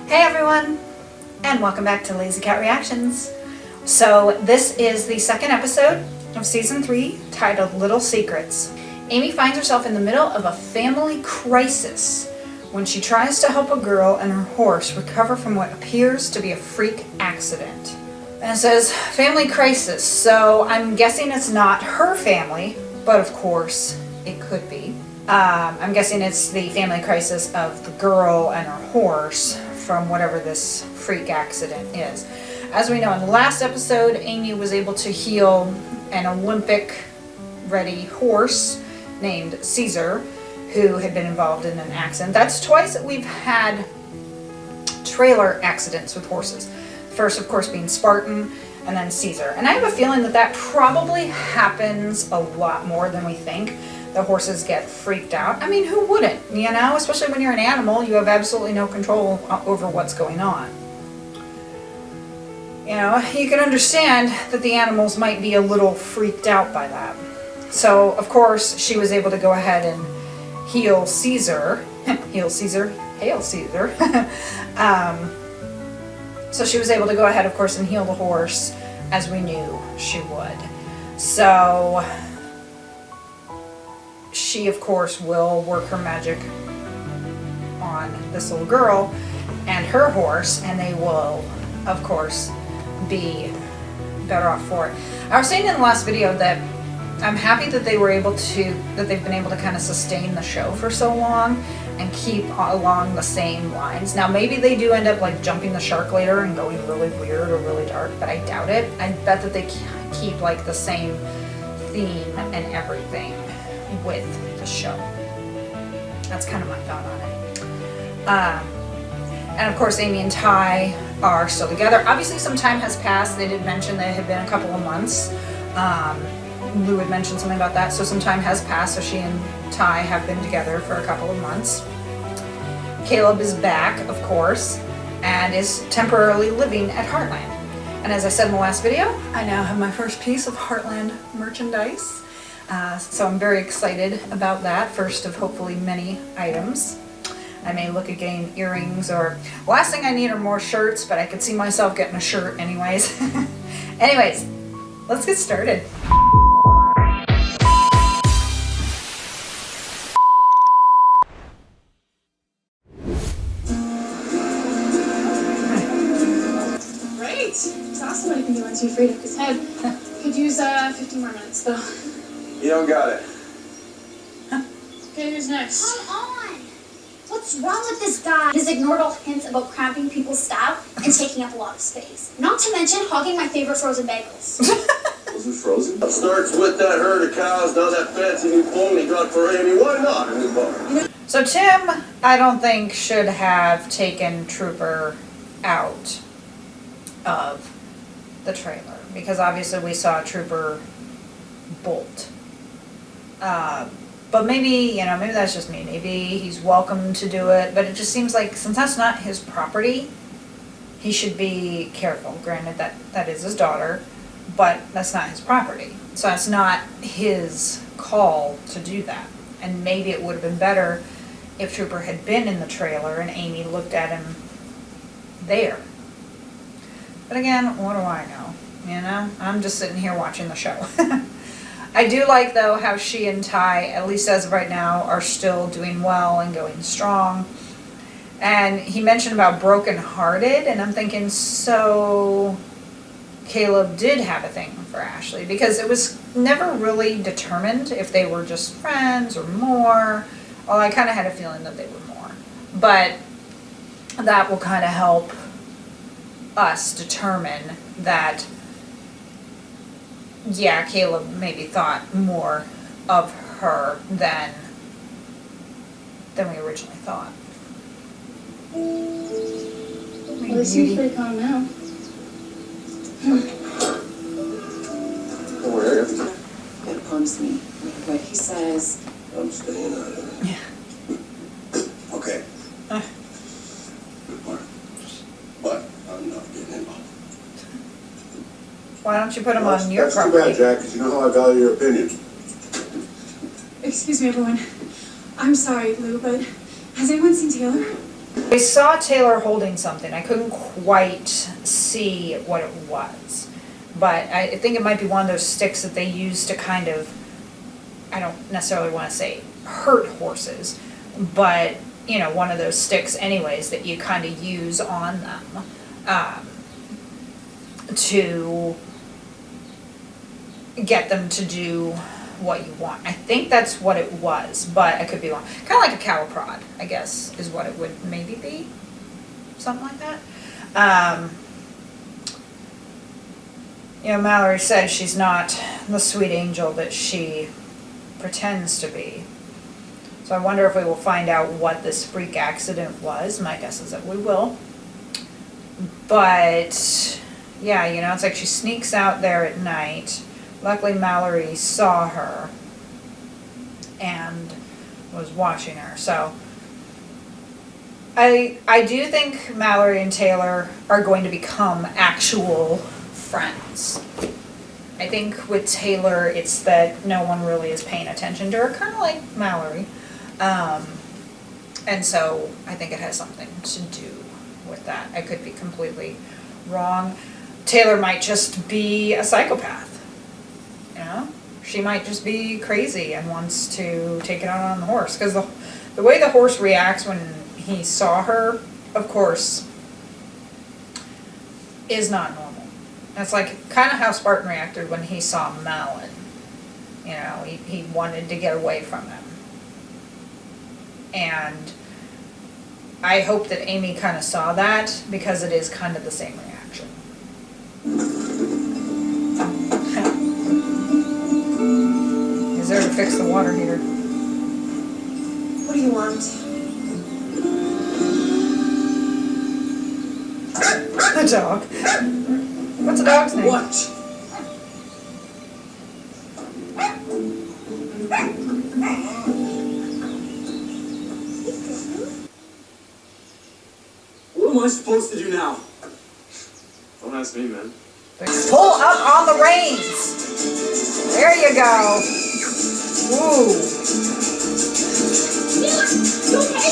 Hey everyone, and welcome back to Lazy Cat Reactions. So this is the second episode of season 3, titled Little Secrets. Amy finds herself in the middle of a family crisis when she tries to help a girl and her horse recover from what appears to be a freak accident. And it says family crisis, so I'm guessing it's not her family, but of course it could be. I'm guessing it's the family crisis of the girl and her horse from whatever this freak accident is. As we know, in the last episode, Amy was able to heal an Olympic-ready horse named Caesar, who had been involved in an accident. That's twice that we've had trailer accidents with horses. First, of course, being Spartan, and then Caesar. And I have a feeling that that probably happens a lot more than we think. The horses get freaked out. I mean, who wouldn't, you know? Especially when you're an animal, you have absolutely no control over what's going on. You know, you can understand that the animals might be a little freaked out by that. So, of course, she was able to go ahead and heal Caesar. Heal Caesar. Hail Caesar. So she was able to go ahead, of course, and heal the horse, as we knew she would. So she, of course, will work her magic on this little girl and her horse, and they will, of course, be better off for it. I was saying in the last video that I'm happy that they've been able to kind of sustain the show for so long and keep along the same lines. Now maybe they do end up like jumping the shark later and going really weird or really dark, but I doubt it. I bet that they keep like the same theme and everything with the show. That's kind of my thought on it. And of course, Amy and Ty are still together. Obviously, some time has passed. They did mention that it had been a couple of months. Lou had mentioned something about that, so some time has passed, so she and Ty have been together for a couple of months. Caleb is back, of course, and is temporarily living at Heartland. And as I said in the last video, I now have my first piece of Heartland merchandise. So I'm very excited about that, first of hopefully many items. I may look at getting earrings, or last thing I need are more shirts, but I could see myself getting a shirt anyways. Anyways, let's get started. Great! It's awesome what you can do once you freed up his head. Could use 15 more minutes though. You don't got it. Okay, who's next? Come on! What's wrong with this guy? He's ignored all hints about cramping people's stuff and taking up a lot of space. Not to mention hogging my favorite frozen bagels. Was it frozen? It starts with that herd of cows, now that fancy new pony got for Amy. Why not a new barn? So Tim, I don't think, should have taken Trooper out of the trailer, because obviously we saw Trooper bolt. But maybe, you know, maybe that's just me. Maybe he's welcome to do it, but it just seems like since that's not his property, he should be careful. Granted, that is his daughter, but that's not his property. So it's not his call to do that. And maybe it would have been better if Trooper had been in the trailer and Amy looked at him there. But again, what do I know? You know, I'm just sitting here watching the show. I do like, though, how she and Ty, at least as of right now, are still doing well and going strong. And he mentioned about broken-hearted, and I'm thinking, so Caleb did have a thing for Ashley, because it was never really determined if they were just friends or more. Well, I kind of had a feeling that they were more. But that will kind of help us determine that, yeah, Caleb maybe thought more of her than we originally thought. Well, it seems pretty calm now. Don't worry, everything. It harms me. What he says. I'm staying out of it. Yeah. Okay. Good part. But I'm not getting involved. Why don't you put him on your That's property? too bad, Jack, because you know how I value your opinion. Excuse me, everyone. I'm sorry, Lou, but has anyone seen Taylor? I saw Taylor holding something. I couldn't quite see what it was. But I think it might be one of those sticks that they use to kind of, I don't necessarily want to say hurt horses, but, you know, one of those sticks anyways that you kind of use on them to get them to do what you want. I think that's what it was, but I could be wrong. Kind of like a cow prod, I guess, is what it would maybe be. Something like that. You know, Mallory says she's not the sweet angel that she pretends to be. So I wonder if we will find out what this freak accident was. My guess is that we will. But, yeah, you know, it's like she sneaks out there at night. Luckily, Mallory saw her and was watching her. So I do think Mallory and Taylor are going to become actual friends. I think with Taylor, it's that no one really is paying attention to her, kind of like Mallory. And so I think it has something to do with that. I could be completely wrong. Taylor might just be a psychopath. You know, she might just be crazy and wants to take it out on the horse. Because the way the horse reacts when he saw her, of course, is not normal. That's like kind of how Spartan reacted when he saw Malin. You know, he wanted to get away from him. And I hope that Amy kind of saw that, because it is kind of the same reaction. He's there to fix the water heater. What do you want? The dog. What's the dog's name? What? What am I supposed to do now? Don't ask me, man. Pull up on the reins. There you go. Woo. Taylor, you okay?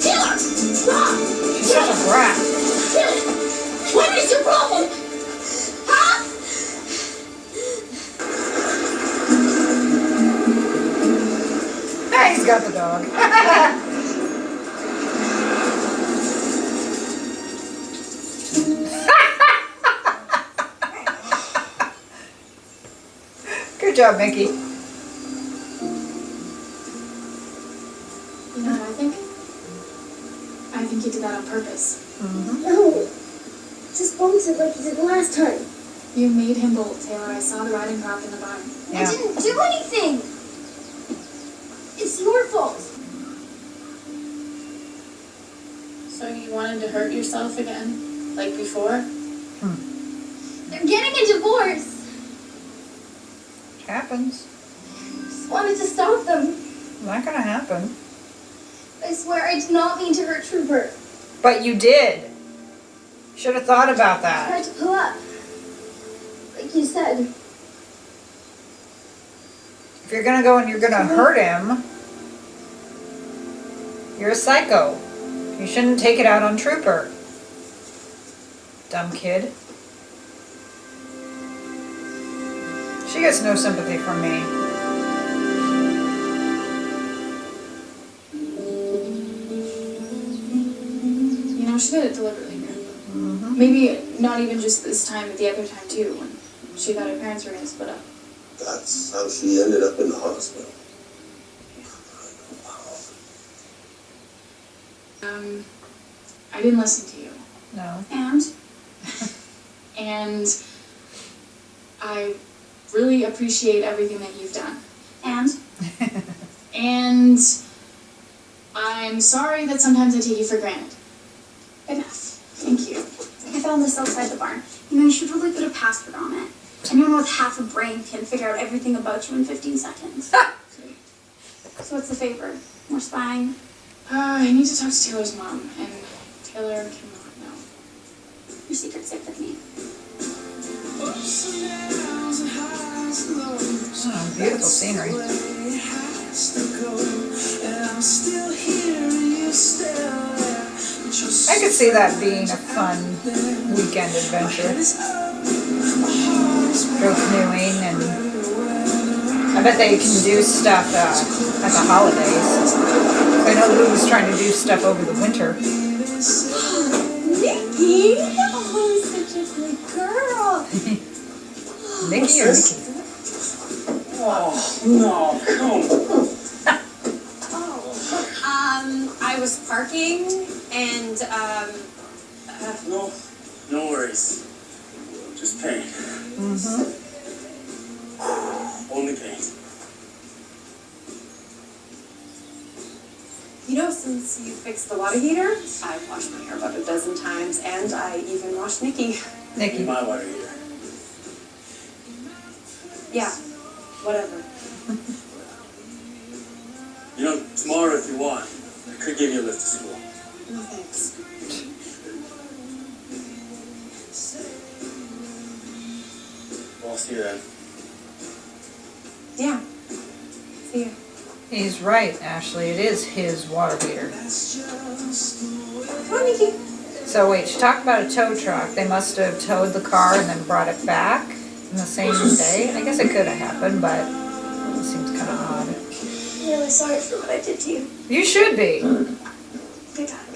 Taylor, stop! She's such a brat. Taylor, what is your problem? Huh? Ah, he's got the dog. Good job, Mickey. You know what I think you did that on purpose. No. Just bolt it like you did the last time. You made him bolt, Taylor. I saw the riding crop in the barn. I didn't do anything. It's your fault. So you wanted to hurt yourself again? Like before? They're getting a divorce. It happens. Just wanted to stop them. It's not gonna happen. I swear I did not mean to hurt Trooper. But you did. Should have thought about I that. tried to pull up. Like you said. If you're gonna go and you're gonna hurt him, you're a psycho. You shouldn't take it out on Trooper. Dumb kid. She gets no sympathy from me. You know, she did it deliberately. Maybe not even just this time, but the other time too, when she thought her parents were going to split up. That's how she ended up in the hospital. I didn't listen to you. No. And I really appreciate everything that you've done. And I'm sorry that sometimes I take you for granted. Enough. Thank you. I found this outside the barn. You know, you should really put a password on it. Anyone with half a brain can figure out everything about you in 15 seconds. So what's the favor? More spying? I need to talk to Taylor's mom, and Taylor cannot know. Your secret's safe with me. Oh, beautiful scenery. And I'm still here, you I could see that being a fun weekend adventure. Go canoeing, and I bet they can do stuff at the holidays. I know Lou was trying to do stuff over the winter. Nikki! Oh, such a good girl. Nikki or Nikki? Oh, no, come. I was parking and, No worries. Just pain. Only pain. You know, since you fixed the water heater, I've washed my hair about a dozen times, and I even washed Nikki. Nikki. My water heater. Yeah, whatever. You know, tomorrow if you want, I could give you a lift to school. No thanks. Well, I'll see you then. Yeah. See you. He's right, Ashley. It is his water heater. Come on, Nikki. So wait, she talked about a tow truck. They must have towed the car and then brought it back in the same day. I guess it could have happened, but it seems kind of odd. I'm really sorry for what I did to you. You should be. Be back.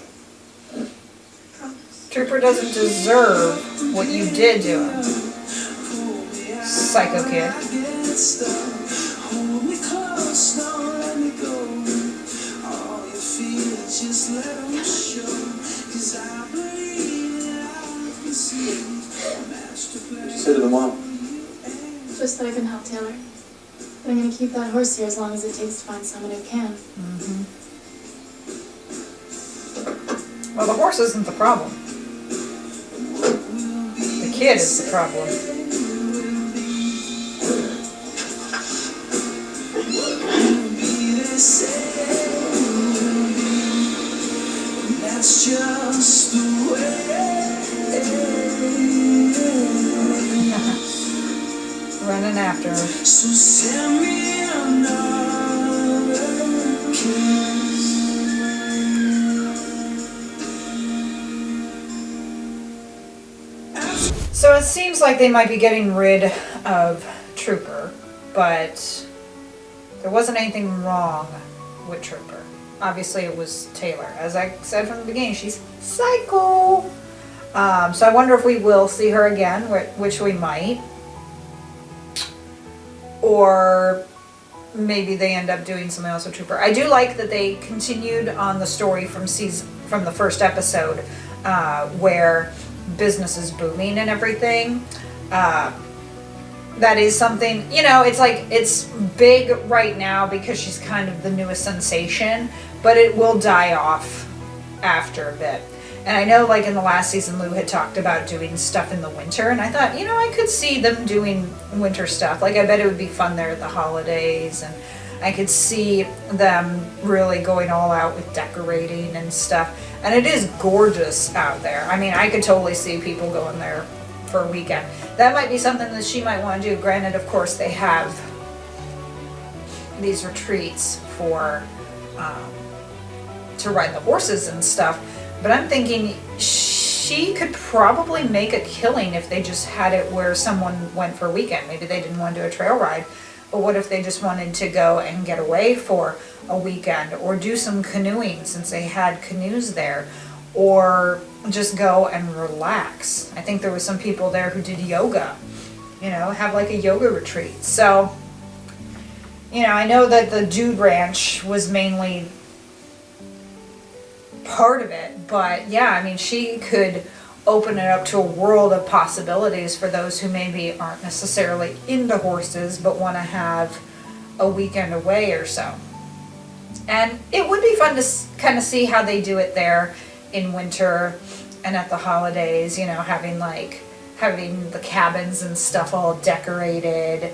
Promise. Trooper doesn't deserve what you did to him. Psycho kid. What'd you say to the mom? Just that I can help Taylor. But I'm gonna keep that horse here as long as it takes to find someone who can. Well, the horse isn't the problem. The kid is the problem. That's just the way. Running after her. So send me another kiss. So it seems like they might be getting rid of Trooper, but there wasn't anything wrong with Trooper. Obviously it was Taylor. As I said from the beginning, she's psycho. So I wonder if we will see her again, which we might. Or maybe they end up doing something else with Trooper. I do like that they continued on the story from the first episode, where business is booming and everything. That is something, you know, it's like, it's big right now because she's kind of the newest sensation, but it will die off after a bit. And I know, like, in the last season, Lou had talked about doing stuff in the winter, and I thought, you know, I could see them doing winter stuff. Like, I bet it would be fun there at the holidays, and I could see them really going all out with decorating and stuff. And it is gorgeous out there. I mean, I could totally see people going there for a weekend. That might be something that she might want to do. Granted, of course, they have these retreats for to ride the horses and stuff. But I'm thinking she could probably make a killing if they just had it where someone went for a weekend. Maybe they didn't want to do a trail ride, but what if they just wanted to go and get away for a weekend, or do some canoeing since they had canoes there, or just go and relax. I think there was some people there who did yoga, you know, have like a yoga retreat. So, you know, I know that the Dude Ranch was mainly part of it, but yeah, I mean, she could open it up to a world of possibilities for those who maybe aren't necessarily into horses but want to have a weekend away or so. And it would be fun to kind of see how they do it there in winter and at the holidays, you know, having the cabins and stuff all decorated.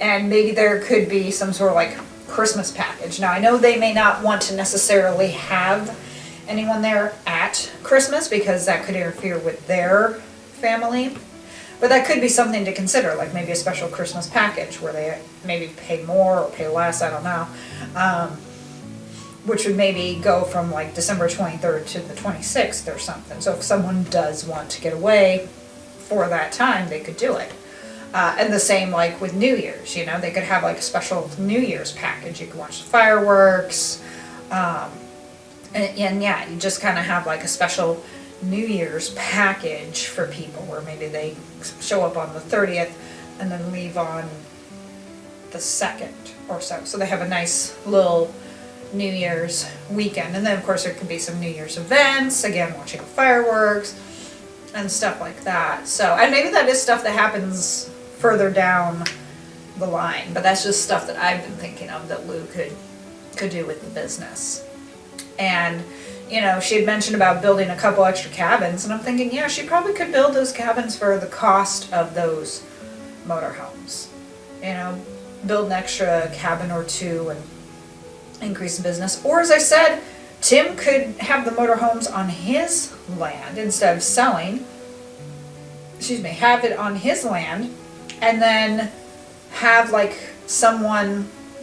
And maybe there could be some sort of like Christmas package. Now I know they may not want to necessarily have anyone there at Christmas because that could interfere with their family, but that could be something to consider, like maybe a special Christmas package where they maybe pay more or pay less, I don't know. which would maybe go from like December 23rd to the 26th or something. So if someone does want to get away for that time, they could do it. And the same like with New Year's, you know, they could have like a special New Year's package. You could watch the fireworks. And yeah, you just kind of have like a special New Year's package for people where maybe they show up on the 30th and then leave on the 2nd or so. So they have a nice little New Year's weekend. And then of course there could be some New Year's events, again watching fireworks and stuff like that. So, and maybe that is stuff that happens further down the line, but that's just stuff that I've been thinking of that Lou could do with the business. And you know, she had mentioned about building a couple extra cabins, and I'm thinking, yeah, she probably could build those cabins for the cost of those motorhomes. You know, build an extra cabin or two and increase the business. Or as I said, Tim could have the motorhomes on his land instead of selling. Have it on his land, and then have like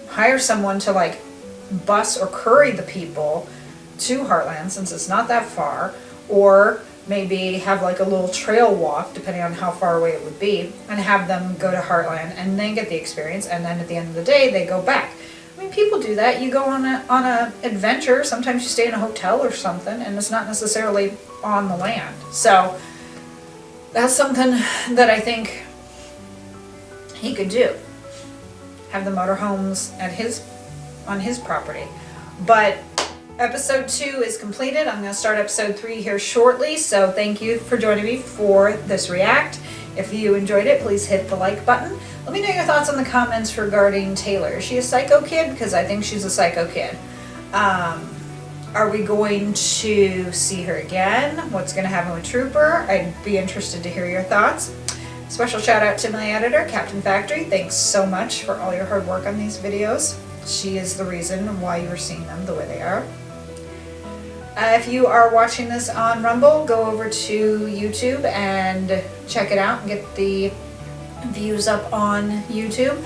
hire someone to like bus or curry the people to Heartland, since it's not that far, or maybe have like a little trail walk depending on how far away it would be, and have them go to Heartland and then get the experience, and then at the end of the day they go back. I mean, people do that. You go on a adventure, sometimes you stay in a hotel or something, and it's not necessarily on the land. So that's something that I think he could do. Have the motorhomes on his property. But episode 2 is completed. I'm going to start episode 3 here shortly, so thank you for joining me for this react. If you enjoyed it, please hit the like button. Let me know your thoughts in the comments regarding Taylor. Is she a psycho kid? Because I think she's a psycho kid. Are we going to see her again? What's going to happen with Trooper? I'd be interested to hear your thoughts. Special shout out to my editor, Captain Factory. Thanks so much for all your hard work on these videos. She is the reason why you're seeing them the way they are. If you are watching this on Rumble, go over to YouTube and check it out and get the views up on YouTube.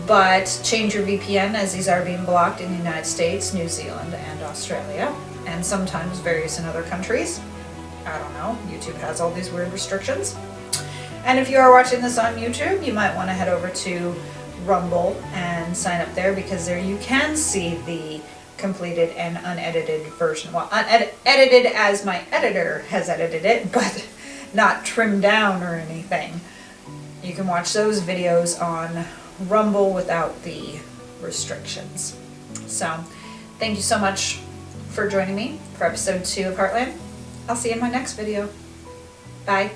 But change your VPN, as these are being blocked in the United States, New Zealand, and Australia, and sometimes various in other countries. I don't know, YouTube has all these weird restrictions. And if you are watching this on YouTube, you might want to head over to Rumble and sign up there, because there you can see the completed and unedited version. Well, edited as my editor has edited it, but not trimmed down or anything. You can watch those videos on Rumble without the restrictions. So, thank you so much for joining me for episode 2 of Heartland. I'll see you in my next video. Bye.